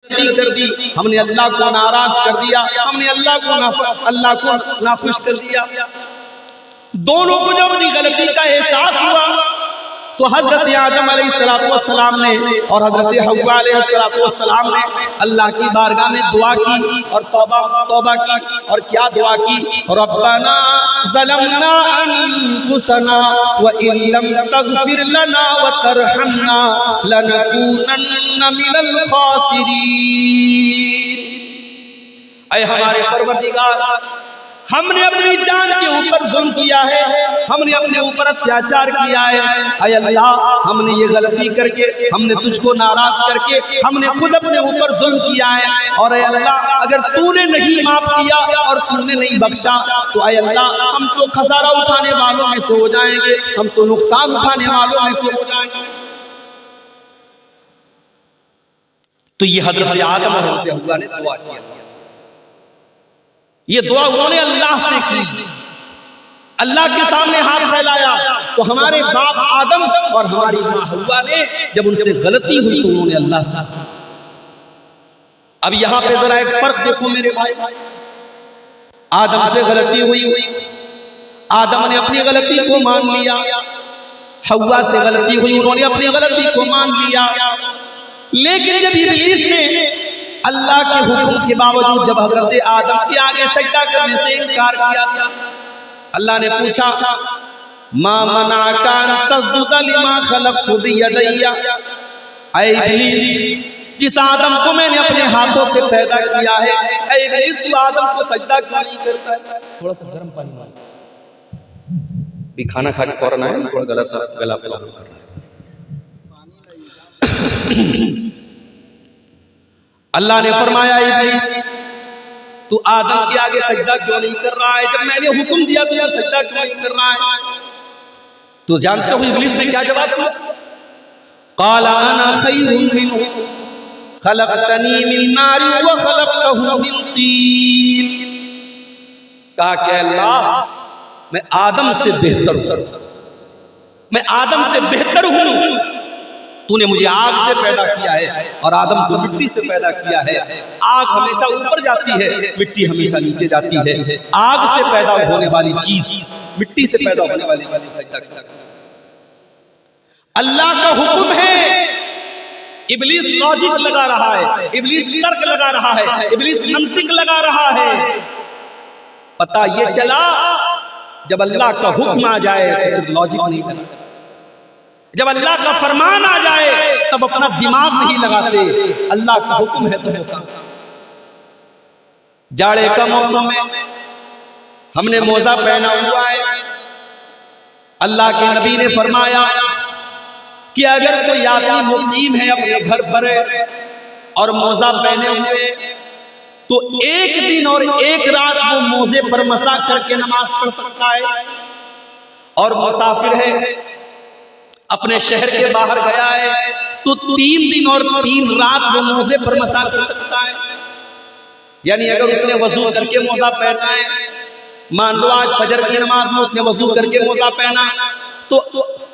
कर दी, हमने अल्लाह को नाराज कर दिया, हमने अल्लाह को नाखुश कर दिया। दोनों को जब अपनी गलती का एहसास हुआ तो हजरत आदम अलैहिस्सलाम ने और हजरत हव्वा अलैहिस्सलाम ने अल्लाह की बारगाह में दुआ की और तौबा की। और क्या दुआ की? रब्बना ज़लमना अनफुसना व इन लम तग़फिर लना व तरहमना लनकूनन्ना मिनल खासिरीन। ऐ हमारे परवरदिगार, हमने अपनी जान के ऊपर जुल्म किया है, हमने अपने ऊपर अत्याचार किया है। ऐ अल्लाह, हमने ये गलती करके, हमने तुझको नाराज करके, हमने खुद अपने ऊपर जुल्म किया है। और ऐ अल्लाह, अगर तूने नहीं माफ किया और तूने नहीं बख्शा तो ऐ अल्लाह, हम तो खसारा उठाने वालों में से हो जाएंगे, हम तो नुकसान उठाने वालों में से हो जाएंगे। तो ये हजरत आदम और हजरत हव्वा ने दुआ किया। ये दुआ उन्होंने अल्लाह से की, अल्लाह के सामने हाथ फैलाया। तो हमारे बाप आदम और हमारी माँ हव्वा ने जब उनसे गलती हुई तो उन्होंने अल्लाह से की। अब यहां पे जरा एक फर्क देखो मेरे भाई, आदम से गलती हुई, आदम ने अपनी गलती को मान लिया, हव्वा से गलती हुई, उन्होंने अपनी गलती को मान लिया। लेकिन जब इब्लीस ने अल्लाह के हुक्म के बावजूद जब हजरत आदम के आगे सजदा करने से इनकार किया था, अल्लाह ने पूछा मा मनाका अन तस्जुदा लिमा खलक़तु बियदैया। ऐ इब्लीस, जिस आदम को मैंने अपने हाथों से पैदा किया है, ऐ इब्लीस, तू आदम को सजदा क्यों नहीं करता है? थोड़ा सा गर्म पानी मार, भी खाना खा के फौरन आए, थोड़ा गला कर रहा है। अल्लाह ने फरमाया इब्लीस, तू आदम के आगे सजदा क्यों नहीं कर रहा है? जब मैंने हुक्म दिया तो तू सजदा क्यों नहीं कर रहा है? तो जानते हो इब्लीस ने क्या जवाब दिया? क़ाला अना खैरुन मिन्हु खलक़तनी मिन नारि व खलक़तहु मिन तीन। कहा कि अल्लाह, मैं आदम से बेहतर हूं, मैं आदम से बेहतर हूं। तूने मुझे आग से पैदा किया है और आदम को मिट्टी से पैदा किया है। आग हमेशा ऊपर जाती है, मिट्टी हमेशा नीचे जाती है। आग से पैदा होने वाली चीज मिट्टी से पैदा होने वाली चीज सजदा करता है। अल्लाह का हुक्म है। इब्लीस लॉजिक लगा रहा है, इब्लीस तर्क लगा रहा है, इब्लीस मंतिक लगा रहा है। पता ये चला जब अल्लाह का हुक्म आ जाए तो फिर लॉजिक नहीं लगता, जब अल्लाह का फरमान आ जाए तब अपना दिमाग नहीं लगाते। अल्लाह का हुक्म है तो होता। जाड़े का मौसम में हमने मोजा पहना हुआ है। अल्लाह के नबी ने फरमाया कि अगर कोई आदमी मुकीम है अपने घर पर और मोजा पहने हुए तो एक दिन और एक रात वो मोजे पर मसा करके नमाज पढ़ सकता है। और मुसाफिर है, अपने शहर के बाहर गया है तो 3 दिन और 3 रात वो मोजे पर मसा कर सकता है। यानी अगर उसने वजू करके मोजा पहना है, मान लो आज फजर की नमाज में उसने वजू करके मोजा पहना तो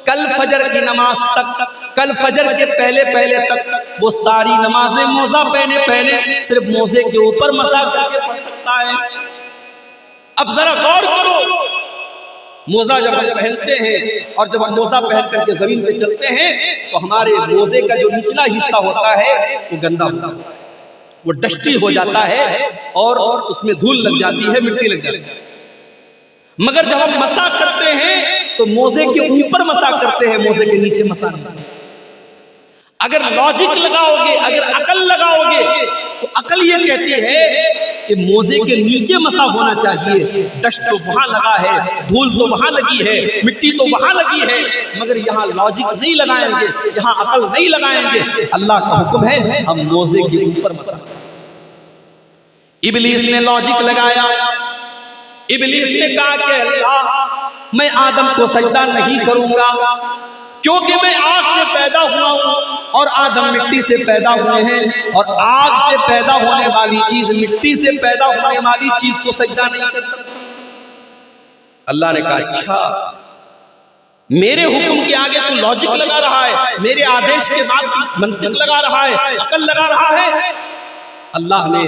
कल फजर की नमाज तक, कल फजर के पहले पहले तक वो सारी नमाजें मोजा पहने सिर्फ मोजे के ऊपर मसा करके पढ़ सकता है। अब जरा गौर करो, मोजा जब हम पहनते हैं और जब हम मोजा पहन करके जमीन पे चलते हैं तो हमारे मोजे का जो निचला हिस्सा होता है वो गंदा होता है, वो डस्टी हो जाता है और उसमें धूल लग जाती है, मिट्टी लग जाती है। मगर जब हम मसा करते हैं तो मोजे के ऊपर मसा करते हैं, मोजे के नीचे मसा नहीं। अगर लॉजिक लगाओगे, अगर अकल लगाओगे तो अकल ये कहती है कि मोजे के नीचे मसा होना चाहिए। डस्ट तो वहां लगा है, धूल तो वहां लगी है, मिट्टी तो वहां लगी है, मगर यहाँ लॉजिक नहीं लगाएंगे, यहाँ अकल नहीं लगाएंगे। अल्लाह का हुक्म है हम मोजे के ऊपर मसा। इब्लीस ने लॉजिक लगाया, इब्लीस ने कहा कि अल्लाह मैं आदम को सजदा नहीं करूंगा क्योंकि मैं आग से पैदा हुआ हूं और आदम मिट्टी से पैदा हुए हैं और आग से पैदा होने वाली चीज, मिट्टी से पैदा होने वाली चीज को सजदा नहीं कर सकती। अल्लाह ने कहा अच्छा, मेरे हुक्म के आगे तू लॉजिक लगा रहा है, मेरे आदेश के बाद मंतिक लगा रहा है, अकल लगा रहा है, अल्लाह ने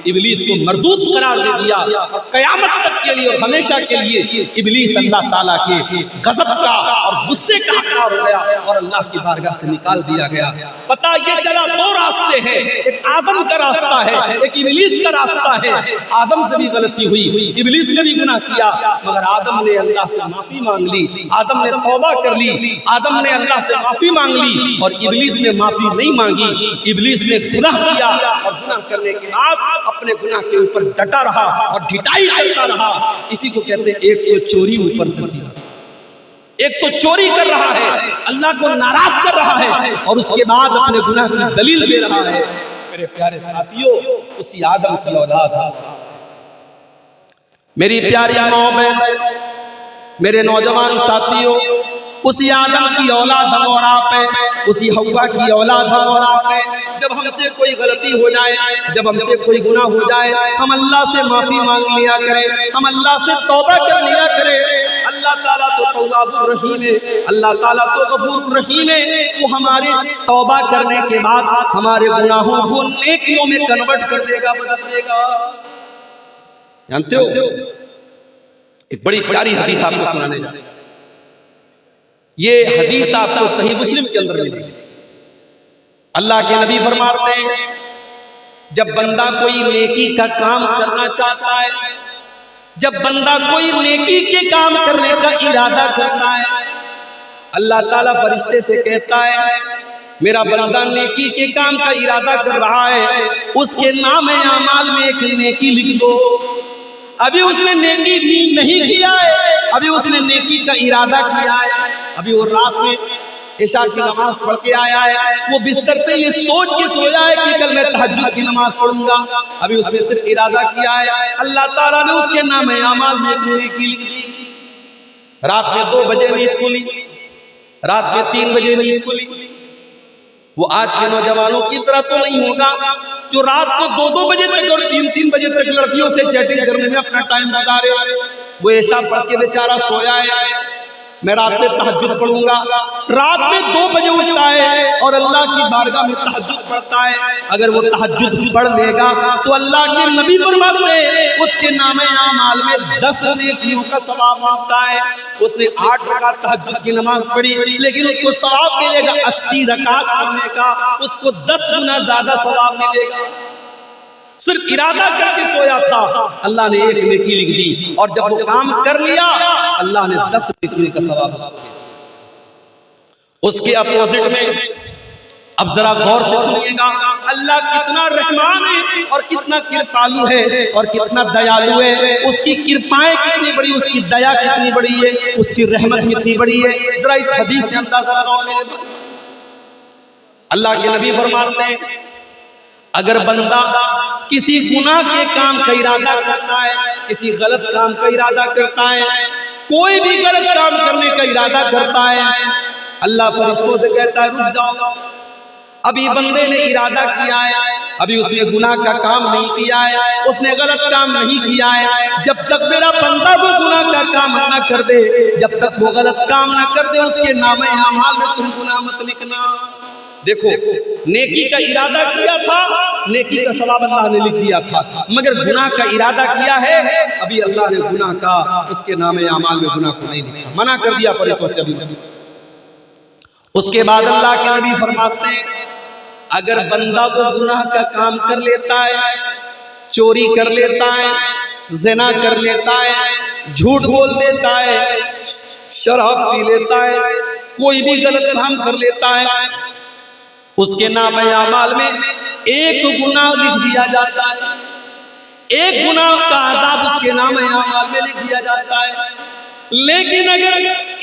इब्लीस को मरदूद करार दे दिया और क़यामत तक के लिए और हमेशा के लिए इब्लीस अल्लाह ताला के गज़ब का और गुस्से का हक़दार हो गया और अल्लाह की बारगाह से निकाल दिया गया। पता ये चला दो रास्ते हैं, एक आदम का रास्ता है, एक इब्लीस का रास्ता है। आदम से भी गलती हुई, इब्लीस ने भी गुनाह किया, मगर आदम ने अल्लाह से माफी मांग ली, आदम ने तौबा कर ली, आदम ने अल्लाह से माफी मांग ली और इब्लीस ने माफी नहीं मांगी। इब्लीस ने गुनाह किया और गुनाह करने के बाद अपने गुनाह के ऊपर डटा रहा और ढिठाई करता रहा। इसी को कहते हैं एक तो चोरी ऊपर से सीधा, एक तो चोरी कर रहा है, अल्लाह को नाराज कर रहा है और उसके बाद अपने गुनाह की दलील दे रहा है। मेरे प्यारे साथियों, उसी आदम की औलाद, मेरी प्यारी माँ बहन, मेरे नौजवान साथियों, उसी आदम की औलाद हम और आप हैं, उसी हव्वा की औलाद हम और आप हैं। जब हमसे कोई गलती हो जाए, जब हमसे कोई गुनाह हो जाए, हम अल्लाह से माफी मांग लिया करें, हम अल्लाह से तौबा कर लिया करें। अल्लाह ताला तो तौवाबुर रहीम है, अल्लाह ताला तो गफूरुर रहीम है। वो हमारे तौबा करने के बाद हमारे गुनाहों को नेकियों में कन्वर्ट कर देगा, बदल देगा। जानते हो, एक बड़ी प्यारी हदीस आपको सुनाने जा रहा हूं। ये हदीस आपको सही मुस्लिम के अंदर मिली। अल्लाह के नबी फरमाते हैं, जब बंदा कोई नेकी का काम करना चाहता है, जब बंदा कोई नेकी के काम करने का इरादा करता है, अल्लाह ताला फरिश्ते से कहता है, मेरा बंदा नेकी के काम का इरादा कर रहा है, उसके नाम आमाल में एक नेकी लिख दो। अभी उसने नेकी नहीं किया है, अभी उसने नेकी का इरादा किया है, अभी वो रात में इशा की नमाज पढ़ के आया है, वो बिस्तर पे ये सोच के सोया है कि कल मैं तहज्जुद की नमाज पढ़ूंगा। अभी उसने सिर्फ इरादा किया है, अल्लाह ताला ने उसके नाम आमाल में एक नेकी लिख दी। रात में 2 बजे नींद खुली, रात में 3 बजे नींद खुली। वो आज के नौजवानों की तरह तो नहीं होगा जो रात को 2-2 बजे तक और 3-3 बजे तक लड़कियों से चैटिंग करने में अपना टाइम गुजारे। वो ऐसा पढ़ के बेचारा सोया है, मैं रात में तहज्जुद पढ़ूंगा, रात में 2 बजे उठता है और अल्लाह की बारगाह में तहज्जुद पढ़ता है। अगर वो तहज्जुद पढ़ लेगा तो अल्लाह के नबी फरमाते हैं, उसके नामे आमाल में 10 नेकियों का सवाब मिलता है। उसने 8 रकात तहज्जुद की नमाज पढ़ी, लेकिन उसको सवाब मिलेगा 80 रकात पढ़ने का, उसको 10 गुना ज्यादा सवाब मिलेगा। सिर्फ इरादा करके सोया था, अल्लाह ने एक नेकी लिख दी और जब वो काम कर लिया, अल्लाह ने 10 नेकी का सवाब उसको दिया। उसके अपोजिट में अब जरा गौर से सुनिएगा, अल्लाह कितना रहमान है और कितना कृपालु है और कितना दयालु है। उसकी कृपाएं कितनी बड़ी, उसकी दया कितनी बड़ी है, उसकी रहमत कितनी बड़ी है, जरा इस हदीस से अंदाजा लगाओ मेरे भाई। अल्लाह के नबी फरमाते हैं, अगर बंदा किसी गुनाह के काम का इरादा करता है, किसी गलत काम का इरादा करता है, कोई भी गलत काम करने का इरादा करता है, अल्लाह फरिश्तों से कहता है रुक जाओ, अभी बंदे ने इरादा किया है, अभी उसने गुनाह का काम नहीं किया है, उसने गलत काम नहीं किया है। जब तक मेरा बंदा वो गुनाह का काम ना कर दे, जब तक वो गलत काम ना कर दे, उसके नामे आमाल में तुम गुनाह मत लिखना। देखो, नेकी का इरादा किया था, नेकी का सवाब अल्लाह ने लिख दिया था, मगर गुनाह का इरादा किया है, अभी अल्लाह ने गुनाह का उसके नामे आमाल में गुनाह को नहीं लिखा, मना कर दिया फरिश्तों से। अभी उसके बाद अल्लाह के नबी फरमाते हैं, अगर बंदा वो गुनाह का काम कर लेता है, चोरी कर लेता है, ज़िना कर लेता है, झूठ बोल देता है, शराब पी लेता है, कोई भी गलत काम कर लेता है, उसके नाम आमाल में एक गुनाह लिख दिया जाता है, एक गुनाह का अज़ाब उसके नाम आमाल में लिख दिया जाता है। लेकिन अगर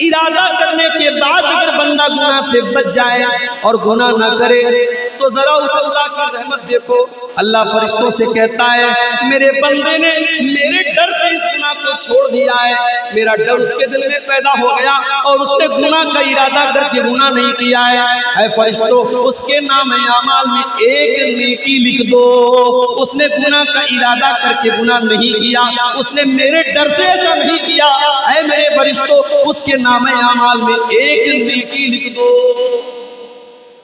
इरादा करने के बाद अगर बंदा गुनाह से बच जाए और गुनाह ना करे, तो जरा उस अल्लाह की रहमत देखो। अल्लाह फरिश्तों से कहता है, मेरे बंदे ने मेरे डर से इस गुनाह को छोड़ दिया है, मेरा डर उसके दिल में पैदा हो गया और उसने गुनाह का इरादा करके गुनाह नहीं किया है। ऐ फरिश्तों, उसके नाम आमाल में एक नेकी लिख दो। उसने गुनाह का इरादा करके गुनाह नहीं किया, उसने मेरे डर से ऐसा नहीं किया। ऐ मेरे फरिश्तों, उसके नाम आमाल में एक नेकी लिख दो।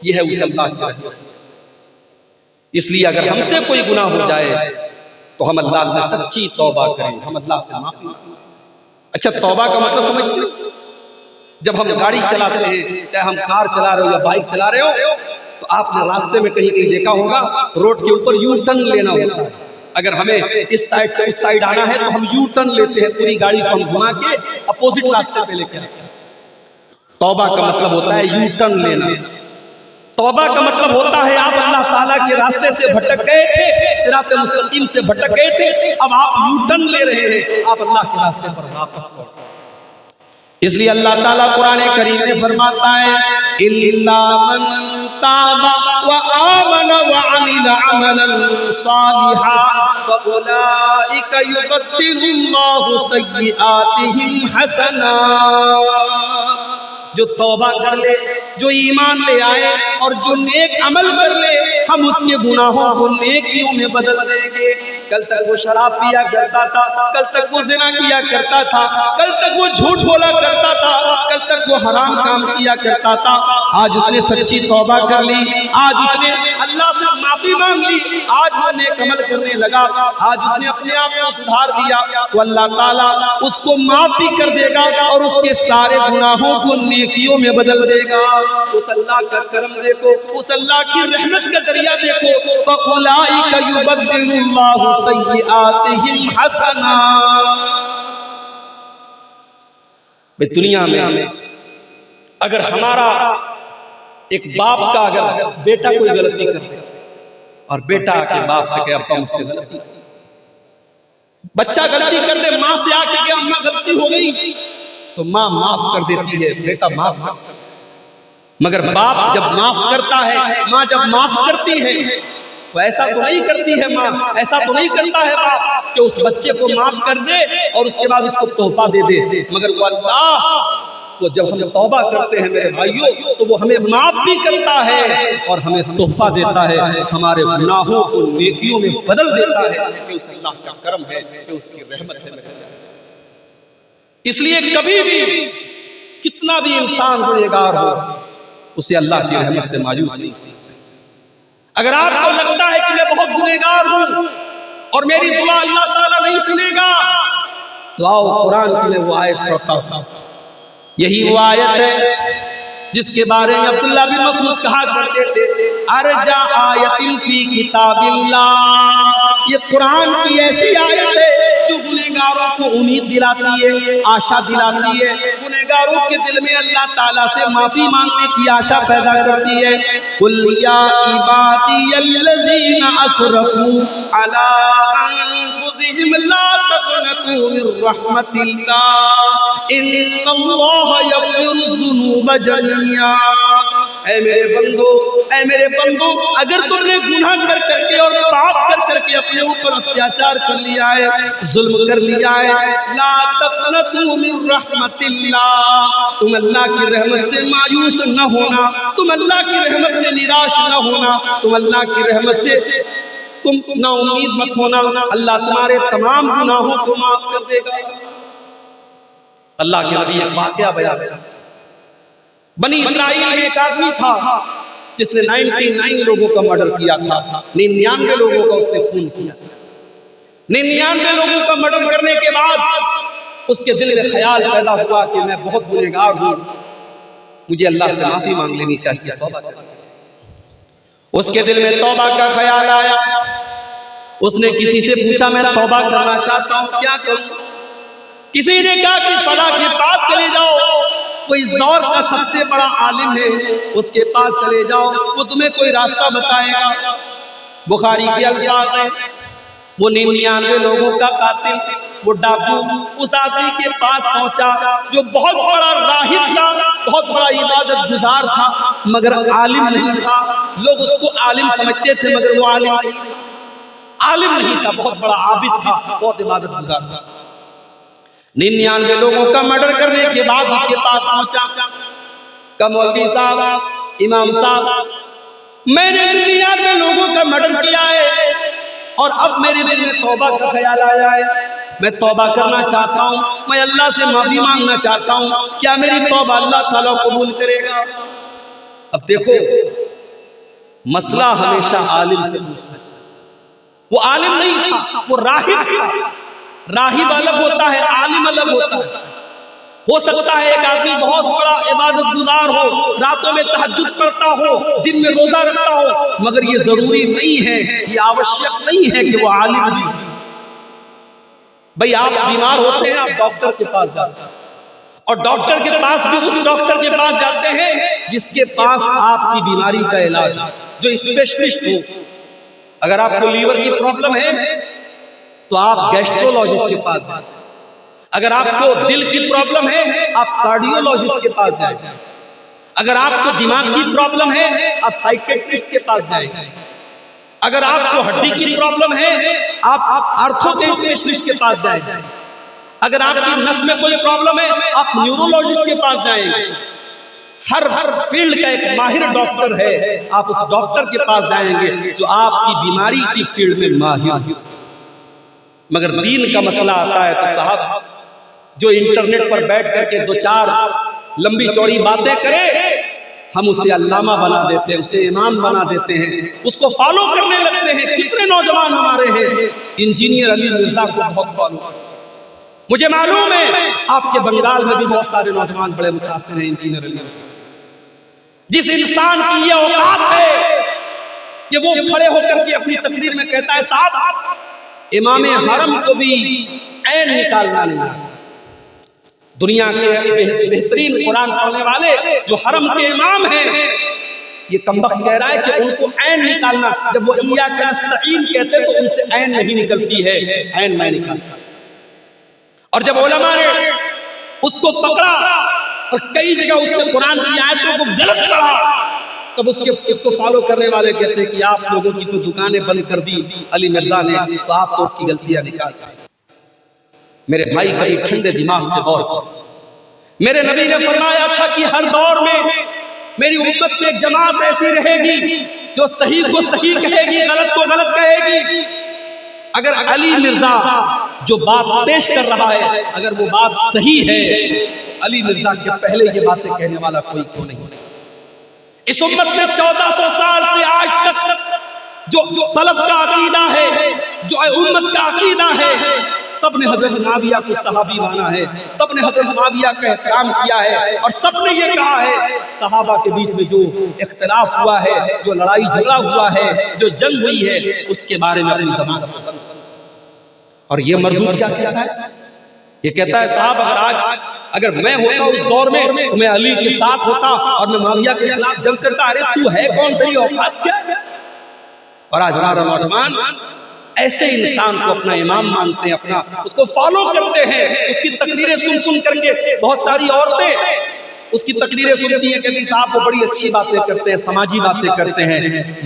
यह है उस अल्लाह की रहमत, इसलिए अगर हमसे कोई गुनाह हो जाए तो हम अल्लाह से सच्ची तौबा करें, हम अल्लाह से माफी। अच्छा, तौबा का मतलब समझते? जब हम गाड़ी चलाते हैं, चाहे हम कार चला रहे हो या बाइक चला रहे हो, तो आपने रास्ते में कहीं कहीं देखा होगा रोड के ऊपर यू टर्न लेना होता है। अगर हमें इस साइड से उस साइड आना है तो हम यू टर्न लेते हैं, पूरी गाड़ी को हम घुमा के अपोजिट रास्ते पे लेके आते हैं। तौबा का मतलब होता है यू टर्न लेना। तौबा का मतलब होता है आप अल्लाह ताला के रास्ते से भटक गए थे, सिरात मुस्तकीम से भटक गए थे, अब आप यू टर्न ले रहे हैं, आप अल्लाह के रास्ते पर वापस लौट। इसलिए अल्लाह ताला कुरान करीम में फरमाता है, इल्ला मन ताबा व आमना व अमिला अमलन सालिहा फउलाइका युबद्दिलुल्लाहु सय्यिआतिहिम हसनात। जो तौबा कर ले, जो ईमान ले आए और जो नेक अमल कर ले, हम उसके गुनाहों को नेकियों में बदल देंगे। कल तक वो शराब पिया करता था, कल तक वो ज़िना किया करता था, कल तक वो झूठ बोला करता था, कल तक वो हराम काम किया करता था, आज उसने सच्ची तौबा कर ली, आज उसने अल्लाह से माफी मांग ली, आज वो नेक अमल करने लगा, आज उसने अपने आप को सुधार दिया, तो अल्लाह ताला उसको माफ भी कर देगा और उसके सारे गुनाहों को नेकियों में बदल देगा। उस अल्लाह का करम देखो, उस अल्लाह की रहमत का दरिया देखो। फउलाइका युबद्दिलुल्लाहु सय्यिआतिहिम हसनात। दुनिया में अगर हमारा एक बाप का अगर बेटा कोई गलती कर दे और बेटा आके बाप से कहे अब्बा मुझसे गलती, बच्चा गलती कर दे, माँ से आके कहे अम्मा गलती हो गई, तो माँ माफ कर देती है, बेटा माफ कर। मगर बाप जब माफ करता है, माँ जब माफ करती है, तो ऐसा तो नहीं करती है माँ, ऐसा तो नहीं करता है बाप कि उस बच्चे को माफ कर दे और उसके बाद उसको तोहफा दे दे। मगर वो अल्लाह, वो जब हम तौबा करते हैं मेरे भाइयों, तो वो हमें माफ भी करता है और हमें तोहफा देता है, हमारे गुनाहों को नेकियों में बदल देता है। ये उस अल्लाह का करम है, ये उसकी रहमत है मेरे भाई। इसलिए कभी भी कितना भी इंसान गुनहगार हो, उसे अल्लाह की रहमत से मायूस नहीं। अगर आपको लगता है कि मैं बहुत गुनहगार हूं और मेरी दुआ अल्लाह ताला नहीं सुनेगा, तो आओ कुरान की मैं वो आयत पढ़ता हूं। यही वो आयत है जिसके बारे में अब्दुल्लाह बिन मसऊद कहा करते थे, अर्जा आयतिन फी किताबिल्लाह। ये कुरान की ऐसी आयत है जो गुनहगारों को उम्मीद दिलाती है, आशा दिलाती है, गुनहगारों के दिल में अल्लाह ताला से माफी मांगने की आशा पैदा करती है। कुल या इबादियल्लज़ीना असरफू अला अनफुसिहिम ला तक़नतू मिर रहमतिल्लाह इन्नल्लाहा यग़फिरुज़्ज़ुनूब जमीआ। ऐ मेरे बंदो, अगर तुमने गुनाह कर करके और पाप कर करके अपने ऊपर अत्याचार कर लिया है, जुल्म कर लिया है, ला तक़नतू मिर रहमतिल्लाह, तुम अल्लाह की रहमत से मायूस न होना, तुम अल्लाह की रहमत से निराश न होना, तुम अल्लाह की रहमत से तुम ना उम्मीद मत होना। अल्लाह तुम्हारे तमाम गुनाहों को माफ कर देगा। अल्लाह के नबी एक वाक़या बयान किया। बनी इस्राइल में एक आदमी था जिसने 99 लोगों का मर्डर किया था, 99 लोगों का उसने खून किया। 99 लोगों का मर्डर करने के बाद उसके दिल में ख्याल पैदा हुआ कि मैं बहुत गुनहगार हूँ, मुझे अल्लाह से माफी मांग लेनी चाहिए। उसके दिल में तौबा का ख्याल आया। उसने किसी से पूछा मैं तौबा करना चाहता हूँ, क्या करूँ? किसी ने कहा कि फला के पास चले जाओ, वो इस दौर का सबसे बड़ा आलिम है, उसके पास चले जाओ, वो तुम्हें कोई रास्ता बताएगा। बुखारी के अल्फाज है, वो 99 लोगों का कातिल, वो डाकू उस आदमी के पास पहुंचा जो बहुत बड़ा राहिब था, बहुत बड़ा इबादत गुजार था, मगर आलिम नहीं था। लोग उसको आलिम समझते थे मगर वो आलिम नहीं था, बहुत बड़ा आबिद था, बहुत इबादत गुजार था। 99 लोगों का मर्डर करने के बाद उसके पास पहुंचा, का मौलवी साहब, इमाम साहब, मैंने 99 लोगों का मर्डर किया है और अब मेरे दिल में तौबा का ख्याल आया है, मैं तौबा करना चाहता हूँ, मैं अल्लाह से माफी मांगना चाहता हूँ, क्या मेरी तौबा अल्लाह ताला कबूल करेगा? अब देखो, मसला हमेशा आलिम से पूछना चाहिए। वो आलिम नहीं था, वो राहिब था। राहिब अलग होता है, आलिम अलग होता है। हो सकता है एक आदमी बहुत बड़ा इबादत गुजार हो, रातों में तहज्जुद पढ़ता हो, दिन में रोजा रखता हो, मगर ये जरूरी नहीं है, ये आवश्यक नहीं है कि वो आलिम भी। भाई आप बीमार होते हैं, आप डॉक्टर के पास जाते हैं, और डॉक्टर के पास भी उस डॉक्टर के पास जाते हैं जिसके पास आपकी बीमारी का इलाज, जो स्पेशलिस्ट हो। अगर आपको लीवर की प्रॉब्लम है तो आप गैस्ट्रोलॉजिस्ट के पास जाते हैं। अगर आपको दिल की प्रॉब्लम है आप कार्डियोलॉजिस्ट के पास जाएंगे। अगर आपको दिमाग की प्रॉब्लम है आप साइकियाट्रिस्ट के पास जाएंगे। अगर आपको हड्डी की प्रॉब्लम है आप आर्थो के स्पेशलिस्ट के पास जाएंगे। अगर आपकी नस में कोई प्रॉब्लम है आप न्यूरोलॉजिस्ट के पास जाएंगे। हर फील्ड का एक माहिर डॉक्टर है, आप उस डॉक्टर के पास जाएंगे जो आपकी बीमारी की फील्ड में माहिर है। मगर दीन का मसला आता है तो साहब जो इंटरनेट पर बैठ करके दो चार लंबी चौड़ी बातें करे, हम उसे अल्लामा बना देते हैं, उसे इमाम बना देते हैं, उसको फॉलो करने लगते हैं। कितने नौजवान हमारे हैं इंजीनियर अली मिर्जा को बहुत फॉलो। मुझे मालूम है आपके बंगाल में भी बहुत सारे नौजवान बड़े मुतासिर हैं इंजीनियर अली। जिस इंसान की ये औकात है कि वो खड़े होकर के अपनी तकरीर में कहता है साहब इमाम हरम को भी ऐन निकालना नहीं आता। दुनिया के बेहतरीन कुरान पढ़ने वाले जो हरम के इमाम हैं, ये कमबख्त कह रहा है कि उनको ऐन निकालना, जब वो इय्याका नस्तईन कहते तो उनसे ऐन नहीं निकलती है, ऐन मैं निकालता। और जब उलमा ने उसको पकड़ा और कई जगह उसके कुरान की आयतों को गलत पढ़ा, तब उसको फॉलो करने वाले कहते हैं कि आप लोगों की तो दुकानें बंद कर दी अली मिर्जा ने, तो आप तो उसकी गलतियां निकाल। मेरे भाई कभी ठंडे दिमाग से गौर करो। मेरे नबी ने फरमाया था कि हर दौर में मेरी उम्मत में एक जमात ऐसी रहेगी जो सही को सही कहेगी, गलत को गलत कहेगी। अगर अली मिर्जा जो बात पेश कर रहा है अगर वो बात सही है, अली मिर्जा के पहले ये बातें कहने वाला कोई क्यों नहीं। इस उम्मत में 1400 साल से आज तक जो सलफ का अकीदा है, जो उम्मत का अकीदा है, सबने हजरत मुआविया को सहाबी माना है, सबने हजरत मुआविया का एहतराम किया है, और सबने ये कहा है सहाबा के बीच में जो इख्तिलाफ हुआ है, जो लड़ाई झगड़ा हुआ है, जो जंग हुई है, उसके बारे में अपनी ज़बान। और ये मरदूद क्या कहता है? ये कहता है साहब अगर मैं होता उस दौर में तो मैं अली के साथ होता और मैं मुआविया के खिलाफ जंग करता। अरे तू है कौन, तेरी औकात क्या है? और आज हमारा नौजवान ऐसे इंसान को अपना इमाम मानते हैं, अपना उसको फॉलो करते हैं। उसकी तकरीरें सुन करके बहुत सारी औरतें उसकी तकरीरें सुनती हैं, कहती साहब वो बड़ी अच्छी बातें करते हैं, समाजी बातें करते हैं।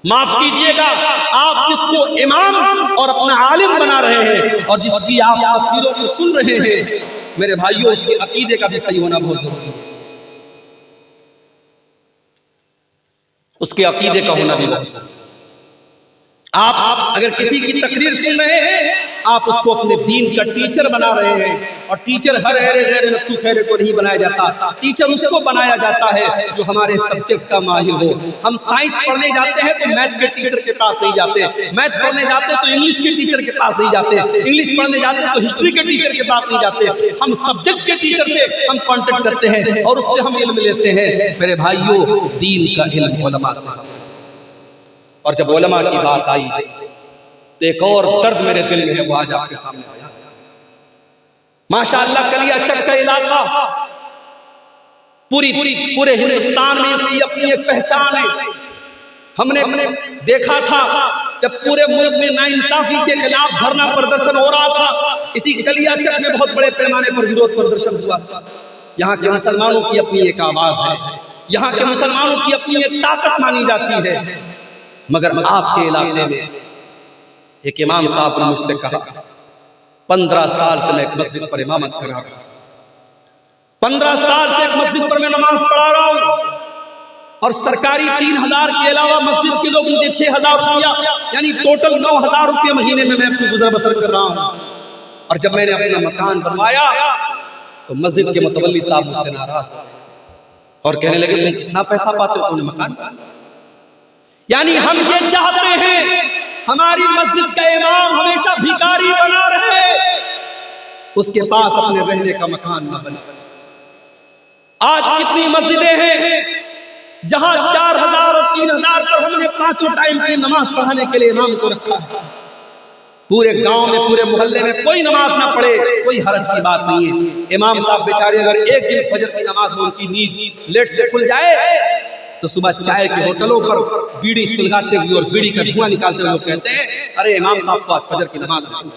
माफ कीजिएगा, आप जिसको इमाम और अपना आलिम बना रहे हैं और जिसकी आप तकरीरों को सुन रहे हैं, मेरे भाइयों उसके अकीदे का भी सही होना बहुत जरूरी है। उसके अकीदे का होना भी बहुत जरूरी है। आप अगर किसी की तकरीर सुन रहे हैं, आप उसको अपने दीन का टीचर बना रहे हैं। और टीचर हर गैर नत्थु खैरे को नहीं बनाया जाता, टीचर उसको बनाया जाता है जो हमारे सब्जेक्ट का माहिर हो। हम साइंस पढ़ने जाते हैं तो मैथ के टीचर के पास नहीं जाते, मैथ पढ़ने जाते तो इंग्लिश के टीचर के पास नहीं जाते, इंग्लिश पढ़ने जाते तो हिस्ट्री के टीचर के पास नहीं जाते। हम सब्जेक्ट के टीचर से हम कांटेक्ट करते हैं और उससे हम इल्म लेते हैं। मेरे भाइयों, दीन का इल्म उलमा से। और जब उलमा की बात आई तो एक और दर्द मेरे दिल में है, वो आज आपके सामने आया। माशाअल्लाह कलियाचक का इलाका पूरे हिंदुस्तान में इसकी अपनी एक पहचान है। हमने देखा था जब पूरे मुल्क में नाइंसाफी के खिलाफ धरना प्रदर्शन हो रहा था, इसी कलियाचक में बहुत बड़े पैमाने पर विरोध प्रदर्शन हुआ। यहाँ के मुसलमानों की अपनी एक आवाज है, यहाँ के मुसलमानों की अपनी एक ताकत मानी जाती है। मगर आपके इलाके में एक इमाम साहब ने मुझसे कहा 15 साल से मैं एक मस्जिद पर इमामत कर रहा हूं, 15 साल से एक मस्जिद पर मैं नमाज पढ़ा रहा हूं, और सरकारी 3000 के अलावा मस्जिद के लोग मुझे 6000 रुपया यानी टोटल 9000 रुपये महीने में मैं अपनी गुजर बसर कर रहा हूं। और जब मैंने अपना मकान बनवाया तो मस्जिद के मुतवल्ली साहब मुझसे नाराज, और कहने लगे तुम कितना पैसा पाते हो? तुमने मकान। यानी हम ये चाहते हैं हमारी मस्जिद का इमाम हमेशा भिखारी बना रहे, उसके पास अपने रहने का मकान न बने। आज कितनी मस्जिदें हैं जहां 4000 और 3000 पर हमने 5 टाइम की नमाज पढ़ाने के लिए इमाम को रखा है। पूरे गांव में, पूरे मोहल्ले में कोई नमाज ना पढ़े, कोई हरज की बात नहीं है। इमाम साहब बेचारे अगर एक दिन फजर की नमाज में उनकी नींद लेट से खुल जाए तो सुबह चाय के होटलों पर बीड़ी सुलगाते हुए और बीड़ी का धुआं निकालते हुए कहते हैं, अरे इमाम साहब तो आज फजर की नमाज नहीं।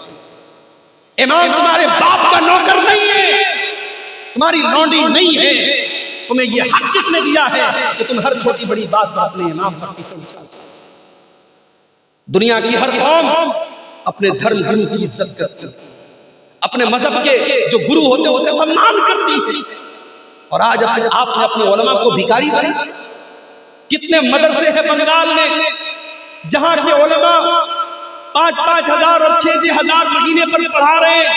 इमाम तुम्हारे बाप का नौकर नहीं है, तुम्हारी लौंडी नहीं है। तुम्हें ये हक किसने दिया है कि तुम हर छोटी बड़ी बात पर अपने इमाम पर कीचड़ उछालते? दुनिया की हर कौम अपने धर्म गुरु की इज्जत करती, अपने मजहब के जो गुरु होते हैं उनका सम्मान करती है। और आज आपने अपने उलमा को भिखारी बना। कितने मदरसे हैं बंगाल में जहां के उलमा 5-5 हजार और 6-6 हजार महीने पर पढ़ा रहे हैं,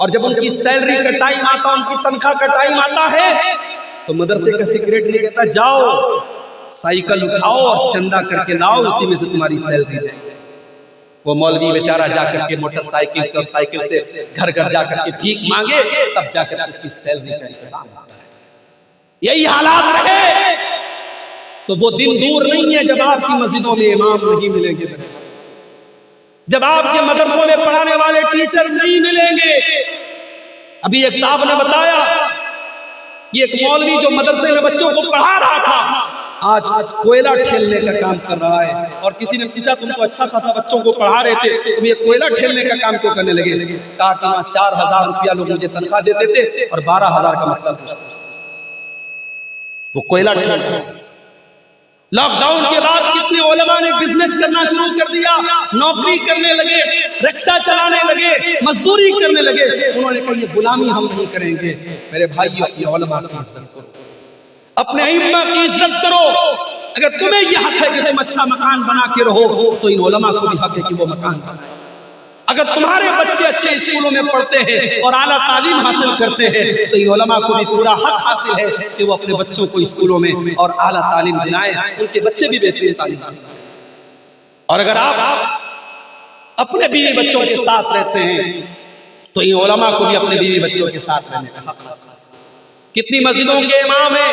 और जब उनकी सैलरी का टाइम आता, उनकी तनख्वाह का टाइम आता है तो मदरसे का सेक्रेटरी कहता है जाओ साइकिल उठाओ और चंदा करके लाओ, उसी में से तुम्हारी सैलरी दे। वो मौलवी बेचारा जाकर के मोटरसाइकिल और साइकिल से घर घर जाकर के भीख मांगे, तब जाकर उसकी सैलरी का इंतजाम होता है। यही हालात रहे तो वो दिन दूर नहीं है जब आपकी मस्जिदों में इमाम नहीं मिलेंगे, जब आपके मदरसों में पढ़ाने वाले टीचर नहीं मिलेंगे। अभी एक साहब ने बताया कि एक मौलवी जो मदरसे में बच्चों को पढ़ा रहा था आज कोयला ठेलने का काम कर रहा है। और किसी ने पूछा तुम तो अच्छा खासा बच्चों को पढ़ा रहे थे, तुम ये कोयला ठेलने का काम क्यों करने लगे? कहा कि वहां 4000 रुपया लोग मुझे तनख्वाह देते थे और 12000 का मसला पूछते। वो कोयला ठेलते। लॉकडाउन के बाद कितने उलमा ने बिजनेस करना शुरू कर दिया, नौकरी करने लगे, रिक्शा चलाने लगे, मजदूरी करने लगे। उन्होंने कहा ये गुलामी हम नहीं करेंगे। मेरे भाइयों, अपने उलमा की इज्जत करो, अपने इमाम की इज्जत करो। अगर तुम्हें यह हक है कि तुम अच्छा मकान बना के रहो तो इन उलमा को भी हक है कि वो मकान बनाए। अगर तुम्हारे बच्चे अच्छे स्कूलों में पढ़ते हैं और आला तालीम हासिल करते हैं तो इन उलमा को भी पूरा हक हासिल है कि वो अपने बच्चों को स्कूलों में और आला तालीम दिलाएं, उनके बच्चे भी बेहतरीन तालीम हासिल करें। और अगर आप अपने बीवी बच्चों के साथ रहते हैं तो इन उलमा को भी अपने बीवी बच्चों के साथ रहने का हक हासिल है। कितनी मस्जिदों के इमाम हैं,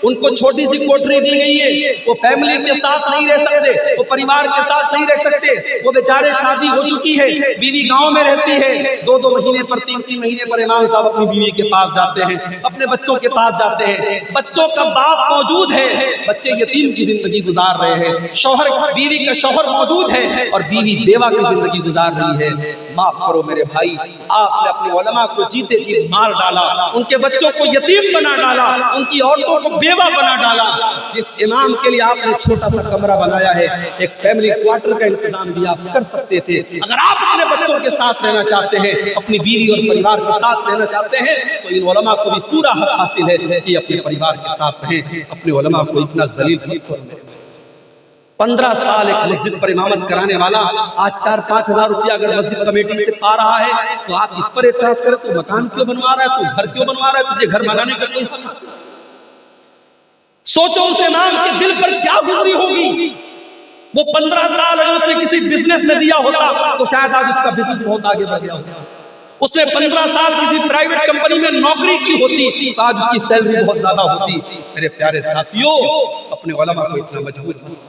उनको छोटी सी कोठरी दी गई है, वो फैमिली के साथ नहीं रह सकते, वो परिवार के साथ नहीं रह सकते। वो बेचारे शादी हो चुकी है, बीवी गांव में रहती है, 2-2 महीने पर 3-3 महीने पर इमाम साहब अपनी बीवी के पास जाते हैं, अपने बच्चों के पास जाते हैं। बच्चों का बाप मौजूद है, बच्चे यतीम की जिंदगी गुजार रहे हैं। शौहर, बीवी का शौहर मौजूद है और बीवी बेवा की जिंदगी गुजार रही है। माफ करो मेरे भाई, आपने अपने उलमा को जीते जी मार डाला, उनके बच्चों को यतीम बना डाला, उनकी औरतों को बेवा बना डाला। जिस इमाम के लिए आपने छोटा सा कमरा बनाया है, एक फैमिली क्वार्टर का इंतजाम भी आप कर सकते थे। अगर आप अपने बच्चों के साथ रहना चाहते हैं, अपनी बीवी और परिवार के साथ रहना चाहते हैं तो इन उलमा को भी पूरा हक हासिल है कि अपने परिवार के साथ रहें। अपने उलमा को इतना जलील मत करो। 15 साल एक मस्जिद पर इमामत कराने वाला आज 4-5 हजार रुपया अगर मस्जिद कमेटी से पा रहा है तो आप इस पर एतराज करें तो मकान क्यों बनवा रहा है, तू घर क्यों बनवा रहा है, तुझे घर बनाने का कोई हक हासिल? सोचो उस इमाम के दिल पर क्या गुजरी होगी। वो 15 साल अगर उसने किसी बिजनेस में दिया होता तो शायद आज उसका बिजनेस बहुत आगे बढ़ गया होता। उसने 15 साल किसी प्राइवेट कंपनी में नौकरी की होती तो आज उसकी सैलरी बहुत ज्यादा होती। मेरे प्यारे साथियों, अपने उलमा को इतना मजबूत करो।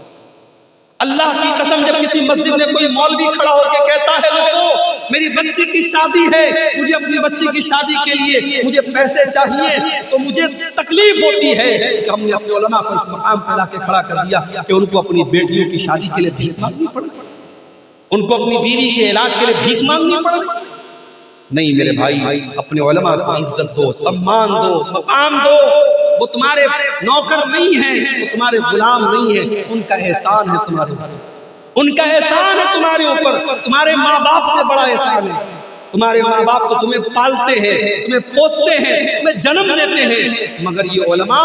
अल्लाह की कसम, जब किसी मस्जिद में कोई मौलवी खड़ा होकर कहता है लोगों मेरी बच्ची की शादी है, मुझे अपनी बच्ची की शादी के लिए मुझे पैसे चाहिए, तो मुझे तकलीफ होती है कि हमने अपने उलमा को इस मकाम पर लाके खड़ा कर दिया कि उनको अपनी बेटियों की शादी के लिए भीख मांगनी पड़े, उनको अपनी बीवी के इलाज के लिए भीख मांगनी पड़े। नहीं मेरे भाई, अपने उलमा को इज्जत दो, सम्मान दो, मकाम दो। वो तुम्हारे नौकर नहीं है, वो तुम्हारे गुलाम नहीं है, उनका एहसान है तुम्हारे ऊपर, उनका एहसान है तुम्हारे ऊपर, तुम्हारे माँ बाप से बड़ा एहसान है। तुम्हारे माँ बाप तो तुम्हें पालते हैं, तुम्हें पोसते हैं, तुम्हें जन्म देते हैं, मगर ये उलमा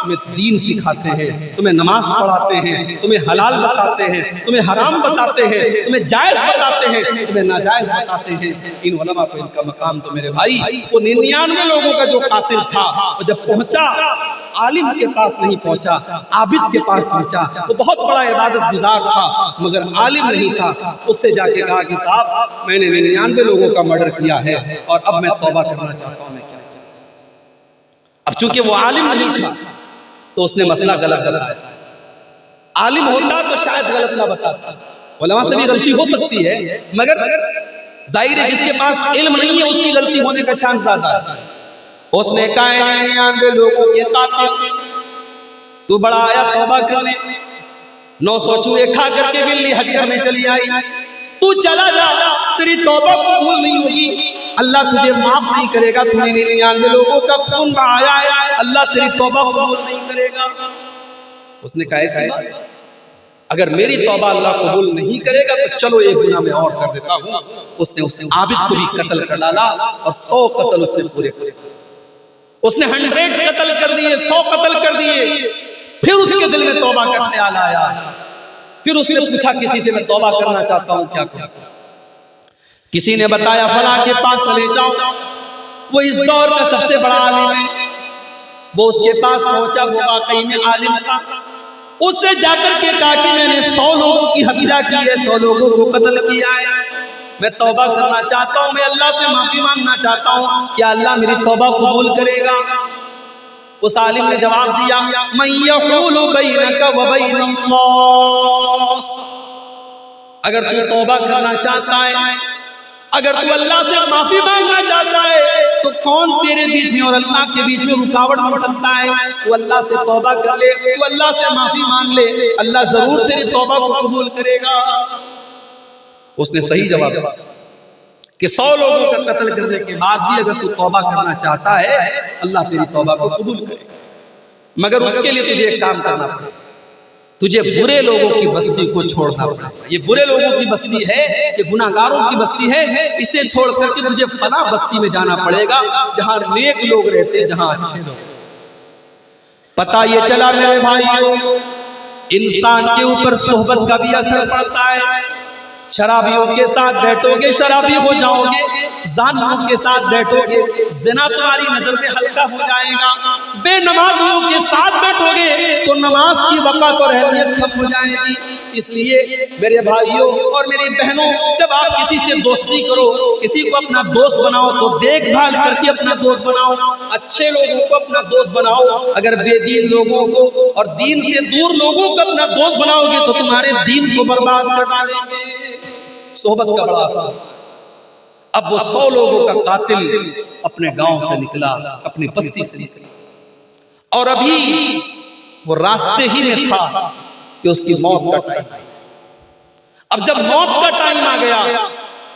तुम्हें दीन सिखाते हैं, तुम्हें नमाज पढ़ाते हैं, तुम्हें हलाल बताते हैं, तुम्हें हराम बताते हैं, तुम्हें जायज बताते हैं, तुम्हें नाजायज बताते हैं। इन उलमा को इनका मकाम तो मेरे भाई वो 99 लोगों का जो कातिल था, वो जब पहुंचा आलिम के पास नहीं पहुंचा, आबिद के पास पहुंचा। वो बहुत बड़ा इबादत गुजार था मगर आलिम नहीं था। उससे जाके कहा कि साहब मैंने 99 लोगों का मर्डर किया है और अब मैं तौबा करना चाहता हूं। अब चूंकि वो आलिम नहीं था तो उसने मसला गलत बताया। आलिम होता तो शायद गलत ना बताता, उलमा से भी गलती हो सकती है, मगर जाहिर है जिसके पास इल्म नहीं है उसकी गलती होने का चांस ज्यादा है। उसने कहा 99 लोगों के कातिल तू बड़ा आया तौबा करने, 900 चूहे खा करके बिल्ली हज करने चली आई, तू चला जा, तेरी तौबा कबूल नहीं होगी, अल्लाह तुझे माफ नहीं करेगा। तूने 99 लोगों का खून बहाया है, अल्लाह तेरी तौबा कबूल नहीं करेगा। उसने कहा ऐसी बात, अगर मेरी तौबा अल्लाह कबूल नहीं करेगा तो चलो एक गुनाह मैं और कर देता हूँ। उसने उस आबिद को भी कत्ल कर डाला और 100 कत्ल उसने पूरे करे। उसने 100 कत्ल कर दिए, 100 कत्ल कर दिए। फिर उसके दिल में तौबा का ख्याल आया। फिर उसने पूछा किसी से मैं तौबा करना चाहता हूँ, क्या करूं? किसी ने बताया फला के पास चले जाओ, वो इस दौर का सबसे बड़ा आलिम है। वो उसके पास पहुंचा, वो वाकई में आलिम था। उससे जाकर के कहा कि मैंने 100 लोगों की हत्या की है, 100 लोगों को कत्ल किया है, मैं तौबा करना चाहता हूं, मैं अल्लाह से माफी मांगना चाहता हूं, क्या अल्लाह मेरी तौबा कबूल करेगा? उस आलिम ने जवाब दिया मैं यक़ूलु बैनका व बैनल्लाह, अगर तू तौबा करना चाहता है, अगर तू अल्लाह से माफी मांगना चाहता है तो कौन तेरे बीच में और अल्लाह के बीच में रुकावट बन सकता है? तू अल्लाह से तौबा कर ले, तू अल्लाह से माफी मांग ले, अल्लाह जरूर तेरी तौबा को कबूल करेगा। उसने सही जवाब दिया कि 100 लोगों का कत्ल करने के बाद भी अगर तू तौबा करना चाहता है अल्लाह तेरी तौबा को कबूल करेगा, मगर उसके लिए तुझे एक काम करना पड़ेगा, तुझे बुरे लोगों की बस्ती को छोड़ना पड़ेगा। ये बुरे लोगों की बस्ती है, ये गुनाहगारों की बस्ती है, इसे छोड़ करके तुझे फला बस्ती में जाना पड़ेगा जहां नेक लोग रहते हैं, जहां अच्छे लोग। पता ये चला मेरे भाइयों, इंसान के ऊपर सोहबत का भी असर पड़ता है। शराबियों के साथ बैठोगे शराबी हो जाओगे, जालिमों के साथ बैठोगे ज़िना तुम्हारी नजर में हल्का हो जाएगा, बेनमाजियों के साथ बैठोगे तो नमाज की वक़्त और अहमियत कम हो जाएगी। इसलिए मेरे भाइयों और मेरी बहनों, जब आप किसी से दोस्ती करो, किसी को अपना दोस्त बनाओ तो देखभाल करके अपना दोस्त बनाओ, अच्छे लोगों को अपना दोस्त बनाओ। अगर बेदीन लोगों को और दीन से दूर लोगों को अपना दोस्त बनाओगे तो तुम्हारे दीन को बर्बाद कर डालेंगे। सोहबत का बड़ा असर। अब वो 100 लोगों का कातिल अपने गांव से निकला, अपनी बस्ती से निकला, और अभी वो रास्ते ही में था कि उसकी मौत का टाइम। अब जब मौत का टाइम आ गया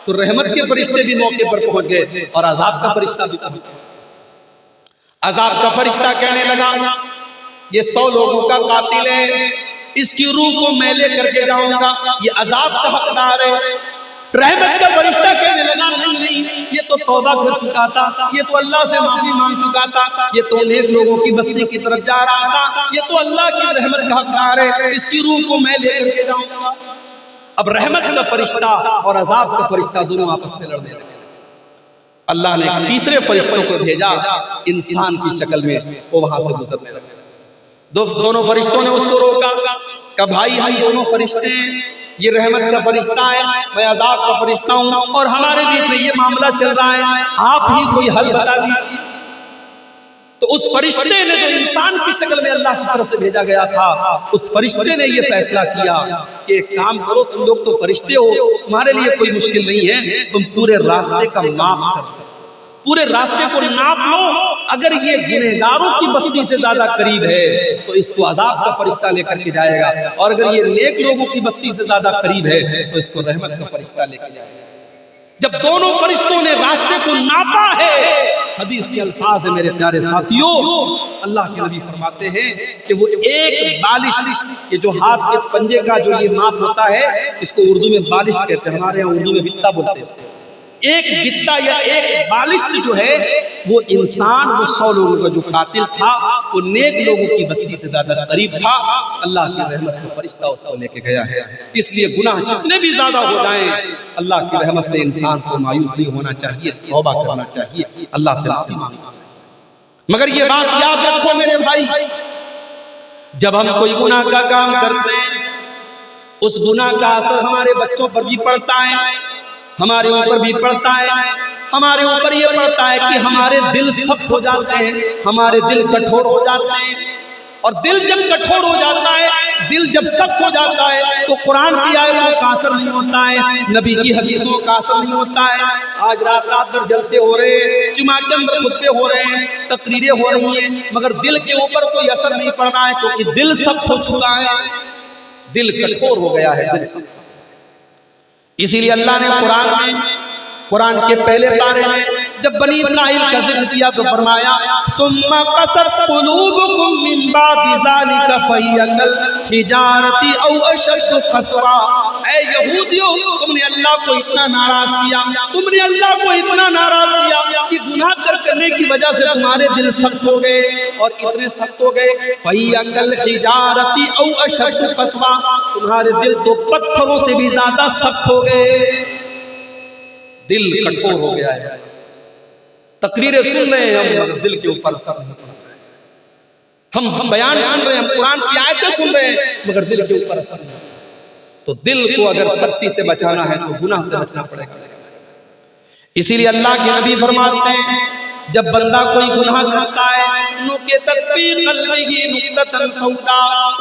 तो रहमत के फरिश्ते भी मौके पर पहुंच गए और अजाब का फरिश्ता भी पहुंच गया। अजाब का फरिश्ता कहने लगा ये 100 लोगों का कातिल है, इसकी रूह को मैं ले करके जाऊंगा, ये अजाब का हकदार है। रहमत का फरिश्ता कहने लगा नहीं, ये तो तौबा कर चुका था, ये तो अल्लाह से माफी मांग चुका था, ये तो नेक लोगों की बस्ती की तरफ जा रहा था, ये तो अल्लाह की रहमत का हकदार है, इसकी रूह को मैं ले करके जाऊंगा। अब रहमत का फरिश्ता और अजाब का फरिश्ता दोनों आपस में लड़ने लगे। अल्लाह ने तीसरे फरिश्तों को भेजा इंसान की शक्ल में, वो वहां से गुजरने लगे। दोनों फरिश्तों ने उसको रोका, कहा भाई हम दोनों फरिश्ते, ये रहमत का फरिश्ता है, मैं अजाब का फरिश्ता हूं, और हमारे बीच में ये मामला चल रहा है, आप ही कोई हल बता दीजिए। तो उस फरिश्ते ने जो इंसान की शक्ल में अल्लाह की तरफ से भेजा गया था, उस फरिश्ते ने ये फैसला किया कि एक काम करो, तुम लोग तो फरिश्ते हो, तुम्हारे लिए कोई मुश्किल नहीं है, तुम पूरे रास्ते का माप कर, पूरे रास्ते को नाप लो, अगर ये गुनहगारों की बस्ती से ज्यादा करीब है तो इसको अजाब का फरिश्ता लेकर के जाएगा, और अगर ये नेक लोगों की बस्ती से ज्यादा करीब है तो इसको रहमत का फरिश्ता लेकर जाएगा। जब दोनों फरिश्तों ने रास्ते को नापा है, हदीस के अल्फाज है मेरे प्यारे साथियों, अल्लाह के नबी फरमाते हैं कि वो एक बालिश, ये जो हाथ के पंजे का जो ये माप होता है, इसको उर्दू में बालिश कहते हैं, हमारे यहाँ उर्दू में बित्ता बोलते हैं। एक बित्ता या एक बालिश्त जो है वो इंसान, वो 100 लोगों का जो कातिल था वो नेक लोगों की बस्ती से ज्यादा करीब था। अल्लाह की रहमत का फरिश्ता उसको लेके गया है। इसलिए गुनाह जितने भी ज्यादा हो जाएं, अल्लाह की रहमत से इंसान को मायूस नहीं होना चाहिए, तौबा करना चाहिए, अल्लाह से माफी मांगनी चाहिए। मगर ये बात याद रखो मेरे भाई, जब हम कोई गुनाह का काम करते हैं, उस गुनाह का असर हमारे बच्चों पर भी पड़ता है, हमारे ऊपर भी पड़ता है। हमारे ऊपर ये पड़ता है कि हमारे दिल सख्त हो जाते हैं, हमारे दिल कठोर हो जाते हैं। और दिल जब कठोर हो जाता है, दिल जब सख्त हो जाता है, तो कुरान की आयतों का असर नहीं होता है, नबी की हदीसों का असर नहीं होता है। आज रात रात भर जलसे हो रहे हैं, जुमा के अंदर खुतबे हो रहे हैं, तकरीरें हो रही हैं, मगर दिल के ऊपर कोई असर नहीं पड़ रहा है, क्योंकि दिल सख्त हो चुका है, दिल कठोर हो गया है, दिल सख्त। इसीलिए अल्लाह ने कुरान के पहले पारे में जब बनी इस्राइल का जिक्र किया तो फरमाया सुम्मा कसत कुलूबुकुम मिन बादि ज़ालिका फहिया कल हिजारती औ अशद्दु क़स्वा। ऐ यहूदियों, तुमने अल्लाह को इतना नाराज किया, तुमने अल्लाह को इतना नाराज किया कि गुनाह करने की वजह से तुम्हारे दिल सख्त हो गए, और इतने सख्त हो गए फहिया कल हिजारती औ अशद्दु क़स्वा, तुम्हारे दिल तो पत्थरों से भी ज्यादा सख्त हो गए, दिल कठोर हो गया है। तकरीरें सुन रहे हैं हम, दिल के ऊपर असर नहीं पड़ रहा है। हम बयान सुन रहे हैं, हम कुरान की आयतें सुन रहे हैं, मगर दिल के ऊपर असर नहीं। तो दिल को अगर सख्ती से बचाना है तो गुनाह से बचना पड़ेगा। इसीलिए अल्लाह के नबी फरमाते हैं, जब बंदा कोई गुनाह करता है,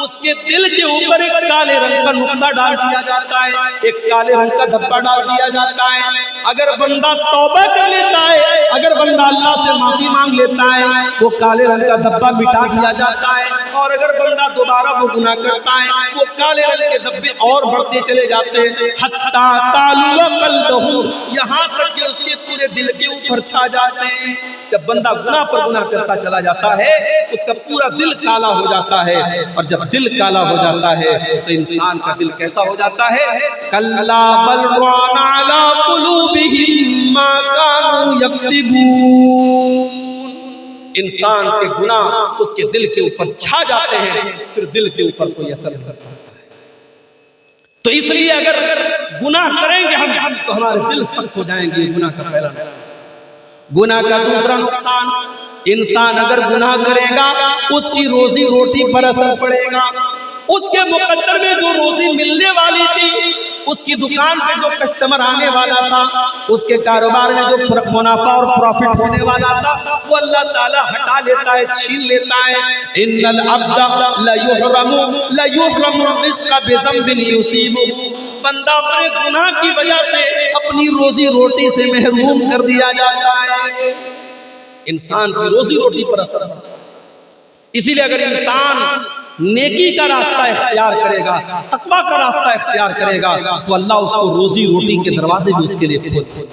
उसके दिल के ऊपर एक काले रंग का नुक्ता डाल दिया जाता है, एक काले रंग का धब्बा डाल दिया जाता है। अगर बंदा तौबा कर लेता है, अगर बंदा अल्लाह से माफी मांग लेता है, वो काले रंग का धब्बा मिटा दिया जाता है। और अगर बंदा दोबारा वो गुनाह करता है, वो काले रंग के धब्बे और बढ़ते चले जाते हैं, हत्ता तालुवा कल्बहु, यहाँ तक कि उसके पूरे दिल के ऊपर छा जाते हैं। जब बंदा गुनाह पर गुनाह करता चला जाता है, उसका पूरा दिल काला हो जाता है, और जब दिल काला हो जाता है तो इंसान का दिल कैसा हो जाता है? कल्ला बल राना अला कुलूबिहिम मा कानू यक्सिबून। इंसान के गुनाह उसके दिल के ऊपर छा जाते हैं, फिर दिल के ऊपर कोई असर नहीं पड़ता है। तो इसलिए अगर गुनाह करेंगे हम तो हमारे दिल सख्त हो जाएंगे। गुनाह का पहला नुकसान। गुनाह का दूसरा नुकसान, इंसान अगर गुनाह करेगा उसकी रोजी रोटी पर असर पड़ेगा। उसके मुकद्दर में जो रोजी मिलने वाली थी, उसकी दुकान पे जो कस्टमर आने वाला था, उसके कारोबार में जो मुनाफा और प्रॉफिट होने वाला था, वो अल्लाह ताला हटा लेता है, छीन लेता है। इन्नल अब्दा ला युहरमु रिज़्क़ बिज़ंबिन युसीबुहु। बंदा अपने गुनाह की वजह से अपनी रोजी रोटी से महरूम कर दिया जाता है। इंसान की रोजी रोटी पर असर है। इसीलिए अगर इंसान नेकी का रास्ता इख्तियार करेगा, तकवा का रास्ता इख्तियार करेगा, तो अल्लाह उसको रोजी रोटी के दरवाजे भी उसके लिए खोलते हैं।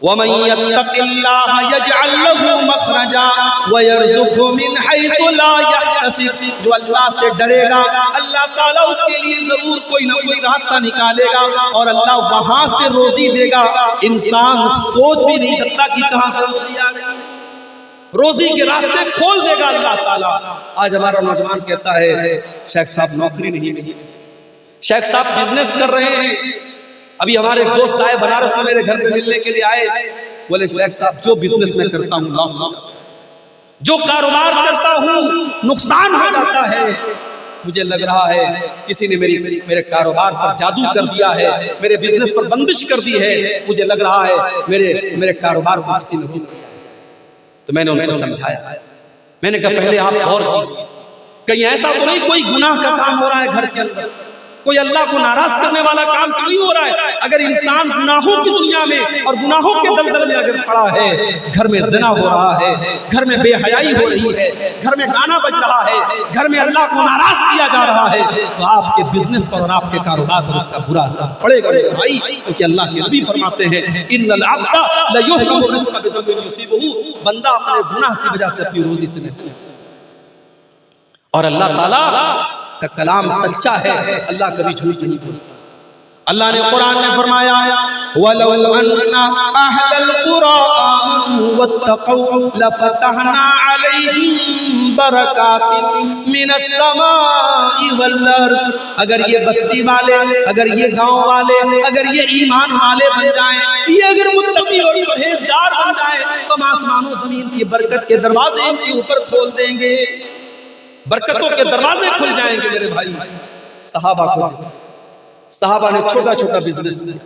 वमन यत्तक़िल्लाह यजअल लहू मखरजा व यरज़ुक़हु मिन हैसु ला यहतसिब। जो अल्लाह से डरेगा, अल्लाह ताला उसके लिए जरूर कोई ना कोई रास्ता निकालेगा, और अल्लाह वहां से रोजी देगा। इंसान सोच भी नहीं सकता कि कहां से रोजी आ गई। रोजी के रास्ते खोल देगा अल्लाह ताला। आज हमारा नौजवान कहता है, शेख साहब नौकरी नहीं मिली, शेख साहब बिजनेस कर रहे हैं। अभी हमारे एक दोस्त आए बनारस में, मेरे घर में मिलने के लिए आए, बोले शेख साहब जो बिजनेस में करता हूँ लॉस होता है, जो कारोबार करता हूँ नुकसान हो जाता है। मुझे लग रहा है किसी ने मेरे कारोबार पर जादू कर दिया है, मेरे बिजनेस पर बंदिश कर दी है। मुझे लग रहा है मेरे कारोबार को किसी ने रोक दिया। तो मैंने उनको समझाया, मैंने कहा पहले आप और कीजिए, कहीं ऐसा तो नहीं कोई गुनाह का काम हो रहा है घर के अंदर, कोई अल्लाह को नाराज करने वाला काम तो नहीं हो रहा है। अगर इंसान गुनाहों की दुनिया में और गुनाहों के दलदल में अगर पड़ा है, घर में ज़िना हो रहा है, घर में बेहयाई हो रही है, घर में गाना बज रहा है, घर में अल्लाह को नाराज किया जा रहा है, तो आपके बिजनेस पर और आपके कारोबार पर उसका बुरा असर पड़ेगा भाई। क्योंकि अल्लाह के नबी फरमाते हैं, इन्नल अब्दा ला युहरमु रिज़्क़ बिज़ंबिन युसीबुहु। बंदा अपने गुनाह की वजह से अपनी रोजी से नहीं। और अल्लाह ताला का कलाम सच्चा है, अल्लाह कभी झूठ नहीं बोलता। अल्लाह ने कुरान में फरमाया, वलौ अन्ना अहलल कुरा आमनू वत्तक़ौ लफ़तहना अलैहिम बरकातिन मिनस समाई वल अर्ज़। अगर ये बस्ती वाले, अगर ये गांव वाले, अगर ये ईमान वाले बन जाएं, ये अगर मुत्तकी और परहेजगार बन जाएं, तो हम आसमानों जमीन की बरकत के दरवाजे इनके ऊपर खोल देंगे, बरकतों के दरवाजे खुल जाएंगे। मेरे भाई, सहाबा ने छोटा छोटा बिजनेस।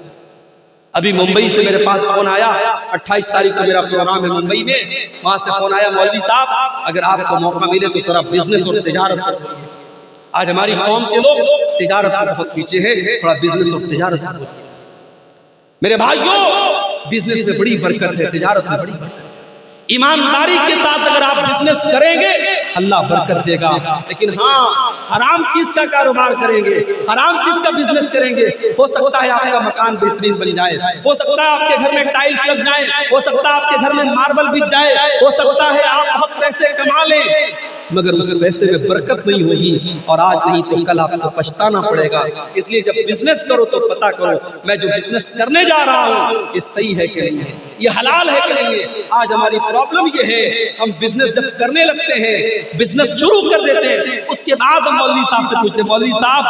अभी मुंबई से मेरे पास फोन आया, 28 तारीख को मेरा प्रोग्राम है मुंबई में, वहां से फोन आया, मौलवी साहब अगर आपको मौका मिले तो थोड़ा बिजनेस और तिजारत करो। आज हमारी कौम के लोग तिजारत में बहुत पीछे है, थोड़ा बिजनेस और तिजारत करो। मेरे भाइयों, बिजनेस में बड़ी बरकत है, तिजारत में बड़ी बरकत है। ईमानदारी के साथ अगर आप बिजनेस करेंगे अल्लाह बरकत देगा। लेकिन हाँ, हराम चीज का कारोबार करेंगे, हराम चीज का बिजनेस करेंगे, हो सकता है आपका मकान बेहतरीन बन जाए, हो सकता है आपके घर में टाइल्स लग जाए, हो सकता है आपके घर में मार्बल बिछ जाए, हो सकता है आप बहुत पैसे कमा लें, मगर उस पैसे में बरकत नहीं होगी और आज नहीं तो कल आपको पछताना पड़ेगा। इसलिए जब बिजनेस करो तो पता करो मैं जो बिजनेस करने जा रहा हूँ ये सही है कि नहीं है, ये हलाल है कि नहीं है। आज हमारी प्रॉब्लम ये है, हम बिजनेस जब करने लगते हैं, बिजनेस शुरू कर देते हैं, उसके बाद हम मौलवी साहब से पूछते हैं, मौलवी साहब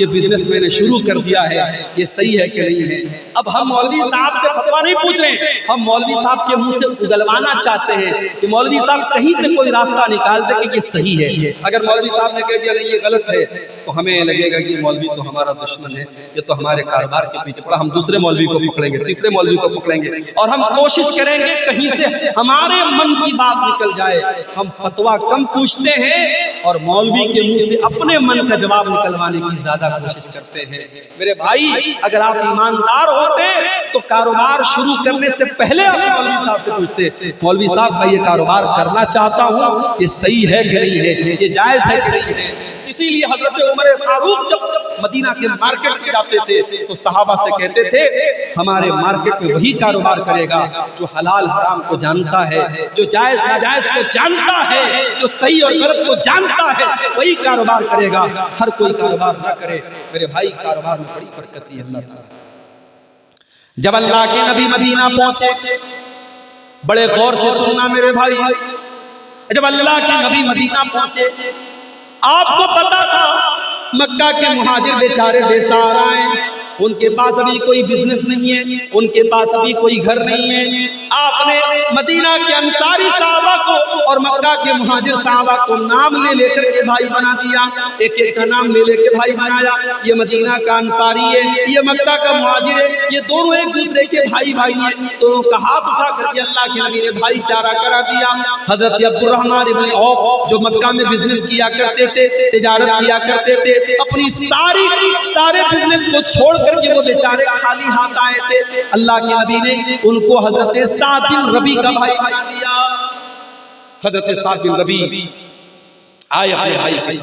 ये बिजनेस मैंने शुरू कर दिया है, ये सही है कि नहीं है। अब हम मौलवी साहब से फतवा नहीं पूछ रहे, हम मौलवी साहब के मुंह से उगलवाना चाहते हैं कि मौलवी साहब कहीं से कोई रास्ता निकाल दे कि सही है। अगर मौलवी साहब ने कह दिया नहीं ये गलत है, तो हमें लगेगा कि मौलवी तो हमारा दुश्मन है, ये तो हमारे कारोबार के पीछे पड़ा, हम दूसरे मौलवी को पकड़ेंगे, तीसरे मौलवी को पकड़ेंगे और हम कोशिश करेंगे कहीं से हमारे मन की बात निकल जाए। हम फतवा कम पूछते हैं और मौलवी के मुंह से अपने मन का जवाब निकलवाने की ज्यादा कोशिश करते हैं। मेरे भाई, अगर आप ईमानदार होते तो कारोबार शुरू करने से पहले आप मौलवी साहब से पूछते, मौलवी साहब मैं ये कारोबार करना चाहता हूँ, ये सही है कि नहीं है, ये जायज है कि नहीं है। इसीलिए हजरत उमर फारूक जब मदीना के मार्केट में जाते थे तो सहाबा से कहते थे हमारे मार्केट में वही कारोबार करेगा जो हलाल हराम को जानता है, जो जायज नाजायज को जानता है, जो सही और गलत को जानता है, वही कारोबार करेगा, हर कोई कारोबार ना करे। मेरे भाई, कारोबार में बड़ी बरकत है अल्लाह ताला। जब अल्लाह के नबी मदीना पहुंचे, बड़े गौर से सुनना मेरे भाई, जब अल्लाह के नबी मदीना पहुंचे, आपको पता था मक्का के मुहाजिर बेचारे बेसहारा हैं, उनके पास अभी कोई बिजनेस नहीं है, उनके पास अभी कोई घर नहीं है। आपने मदीना के अंसारी साहबा को और मक्का के मुहाजिर साहबा को नाम ले लेकर के भाई बना दिया, एक एक का नाम ले लेकर भाई बनाया। ये मदीना का अंसारी है, ये मक्का का मुहाजिर है, ये दोनों एक दूसरे के भाई भाई हैं। दोनों का हाथ उठा करके अल्लाह के नबी ने भाईचारा करा दिया। हजरत अब्दुर्रहमान इब्न औफ जो मक्का में बिजनेस किया करते थे, तिजारत किया करते थे, अपनी सारे बिजनेस को छोड़ करके वो बेचारे खाली हाथ आए थे। अल्लाह के नबी ने उनको हजरत साद बिन रबी का भाई बना दिया। हजरत साद बिन रबी आए अपने भाई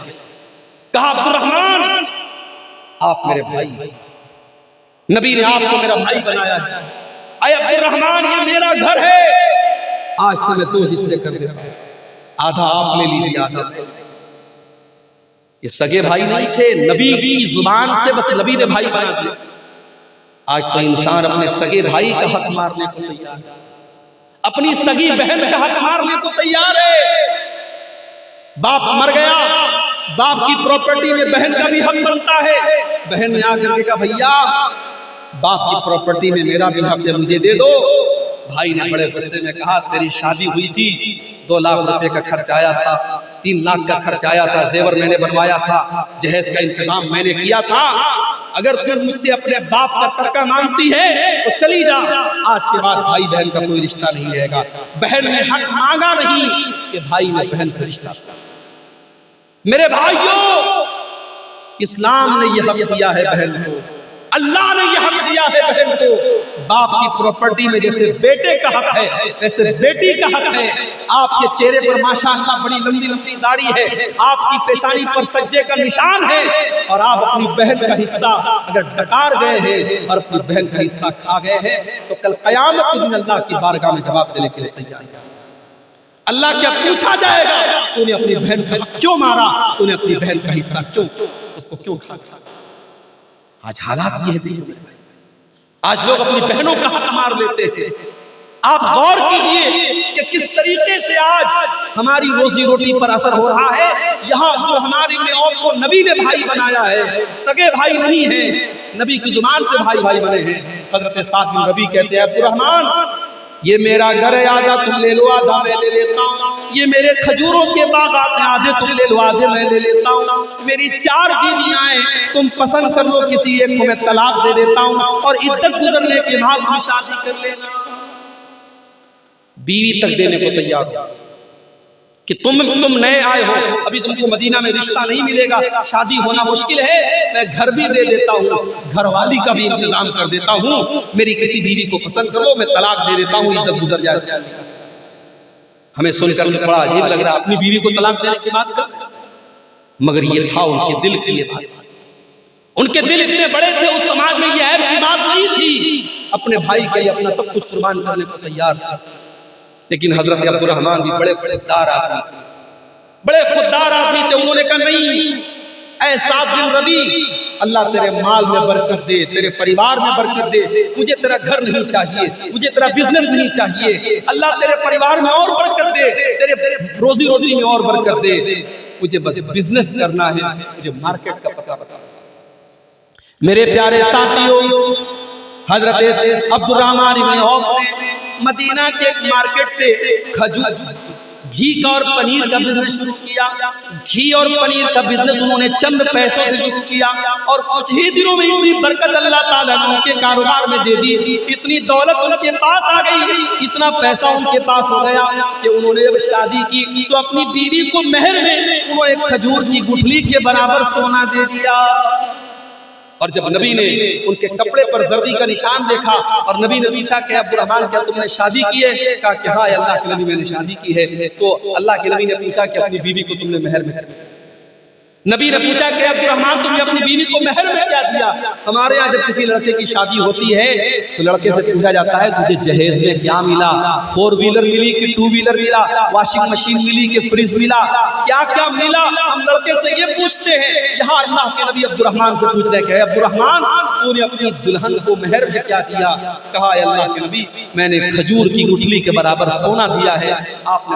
कहा अब्दुर्रहमान आप मेरे भाई, नबी ने आपको मेरा भाई बनाया है। आए अब्दुर्रहमान ये मेरा घर है, आज से मैं 2 हिस्से कर देता हूं, आधा आप ले लीजिए आधा। ये सगे भाई नहीं थे, नबी की जुबान से बस नबी ने भाई बना दिया। आज तो इंसान अपने सगे भाई का हक मारने को तैयार है, अपनी सगी बहन का हक मारने को तैयार है। बाप मर गया, बाप की प्रॉपर्टी में बहन का भी हक बनता है। बहन ने आकर के कहा भैया बाप की प्रॉपर्टी में मेरा भी हक है, मुझे दे दो। भाई ने बड़े गुस्से में कहा तेरी शादी हुई थी, 2 लाख रुपए का खर्च आया था, 3 लाख का खर्च आया था, जेवर मैंने बनवाया था, जहेज का इंतजाम मैंने किया था। अगर तुम मुझसे अपने बाप का तर्का मांगती है तो चली जा, आज के बाद भाई बहन का कोई रिश्ता नहीं रहेगा। बहन ने हक मांगा नहीं कि भाई ने बहन से रिश्ता। मेरे भाइयों, इस्लाम ने यह हक दिया है बहन को, अल्लाह ने यह हक दिया है बहन को। बाप की प्रॉपर्टी में जैसे बेटे का हक है वैसे बेटी का हक है। आपके चेहरे पर माशाअल्लाह बड़ी लंबी लंबी दाढ़ी है, आपकी पेशानी पर सज्जे का निशान है, और आप अपनी बहन का हिस्सा अगर डकार गए हैं और अपनी बहन का हिस्सा खा गए हैं तो कल कयामत के दिन अल्लाह की बारगाह में जवाब देने के लिए तैयार है। अल्लाह क्या पूछा जाएगा, तूने अपनी बहन का हक क्यों मारा, तूने अपनी बहन का हिस्सा क्यों, उसको क्यों खा। आज हालात ये है। आज लोग अपनी बहनों का हक मार लेते हैं। आप गौर कीजिए कि किस तरीके से आज हमारी रोजी रोटी पर असर हो रहा है। यहाँ जो हमारी औरत को नबी ने भाई बनाया है, सगे भाई नहीं है, नबी की जुबान से भाई भाई बने हैं। हजरत साद बिन रबी कहते हैं, अब्दुर्रहमान ये मेरा घर है, आधा तुम ले लो आधा मैं ले लेता हूँ। ये मेरे खजूरों के बागात हैं, आधे तुम ले लो आधे मैं ले लेता हूँ। मेरी 4 बीवियां हैं, तुम पसंद कर लो किसी एक को मैं तलाक दे देता हूँ और इद्दत गुजरने के बाद हम शादी कर लेना। बीवी तक देने को तैयार हो कि तुम नए आए हो, अभी तुमको मदीना में रिश्ता नहीं मिलेगा, शादी होना मुश्किल है, मैं घर भी दे देता हूँ, घरवाली का भी इंतजाम कर देता हूँ, मेरी किसी बीवी को पसंद करो मैं तलाक दे देता हूँ, इद्दत गुजर जाए। हमें सुनकर थोड़ा अजीब लग रहा है अपनी बीवी को तलाक देने की बात कर, मगर ये था उनके दिल की ये बात। उनके दिल इतने बड़े थे, उस समाज में ये ऐब की बात नहीं थी, अपने भाई के लिए अपना सब कुछ कुर्बान करने को तैयार था। लेकिन हजरत अब्दुर्रहमान भी बड़े खुददार आदमी थे, बड़े खुददार आदमी थे। उन्होंने कहा नहीं ऐ साद बिन रबी, अल्लाह तेरे माल में बरकत दे, तेरे परिवार में बरकत दे, मुझे तेरा घर नहीं चाहिए, मुझे तेरा बिजनेस नहीं चाहिए, अल्लाह तेरे परिवार में और बरकत दे, तेरे रोजी रोजी में और बरकत दे, मुझे बस बिजनेस करना है, मुझे मार्केट का पता बता। मेरे प्यारे साथियों, हजरत अब्दुर्रहमान इब्न औफ ने मदीना के मार्केट से खजूर, घी का और पनीर का बिजनेस शुरू किया। घी और पनीर का बिजनेस उन्होंने चंद पैसों से शुरू किया और कुछ ही दिनों में इतनी बरकत अल्लाह ताला ने उनके कारोबार में दे दी, इतनी दौलत उनके पास आ गई, इतना पैसा उनके पास हो गया कि उन्होंने जब शादी की तो अपनी बीवी को मेहर में उन्होंने खजूर की गुठली के बराबर सोना दे दिया। और जब नबी ने उनके कपड़े पर जर्दी का निशान देखा और नबी ने पूछा कि अब्दुर्रहमान क्या तुमने शादी की है? कहा कि हाँ अल्लाह के नबी मैंने शादी की है। तो अल्लाह के नबी ने पूछा कि अपनी बीवी को तुमने मेहर में, नबी ने पूछा कि अब्दुर्रहमान तुमने अपनी बीवी को मेहर में क्या दिया? हमारे यहाँ जब किसी लड़के की शादी होती है तो लड़के से पूछा जाता है तुझे जहेज में क्या मिला, 4 व्हीलर मिली कि 2 व्हीलर मिला, वॉशिंग मशीन मिली कि फ्रिज मिला, क्या क्या मिला, हम लड़के से ये पूछते हैं। यहाँ अल्लाह के नबी अब्दुर्रहमान से पूछ रहे हैं अब्दुर्रहमान तूने अपनी दुल्हन को मेहर में क्या दिया? कहा अल्लाह के नबी मैंने खजूर की गुठली के बराबर सोना दिया है। आपने